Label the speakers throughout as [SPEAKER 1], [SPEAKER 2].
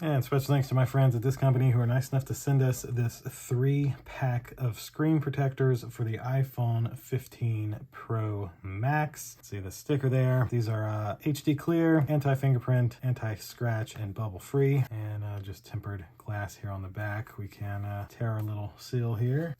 [SPEAKER 1] And special thanks to my friends at this company who are nice enough to send us this 3-pack of screen protectors for the iPhone 15 Pro Max. See the sticker there. These are HD clear, anti-fingerprint, anti-scratch, and bubble-free. And just tempered glass here on the back. We can tear our little seal here.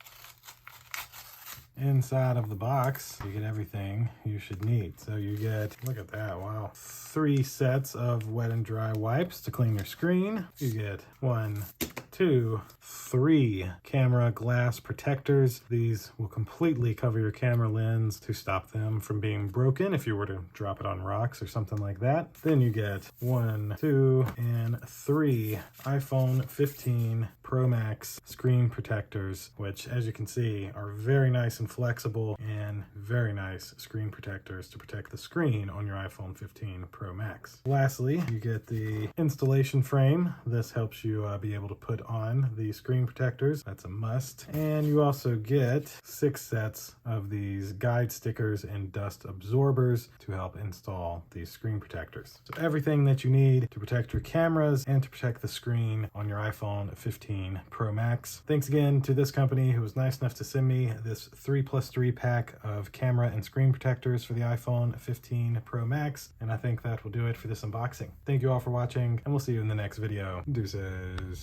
[SPEAKER 1] Inside of the box, you get everything you should need. So you get, look at that, wow, 3 sets of wet and dry wipes to clean your screen. You get 1, 2, 3 camera glass protectors. These will completely cover your camera lens to stop them from being broken if you were to drop it on rocks or something like that. Then you get 1, 2, and 3 iPhone 15 Pro Max screen protectors, which as you can see are very nice and flexible and very nice screen protectors to protect the screen on your iPhone 15 Pro Max. Lastly, you get the installation frame. This helps you be able to put on the screen protectors. That's a must. And you also get 6 sets of these guide stickers and dust absorbers to help install these screen protectors. So everything that you need to protect your cameras and to protect the screen on your iPhone 15 Pro Max. Thanks again to this company who was nice enough to send me this 3+3 pack of camera and screen protectors for the iPhone 15 Pro Max. And I think that will do it for this unboxing. Thank you all for watching, and we'll see you in the next video. Deuces.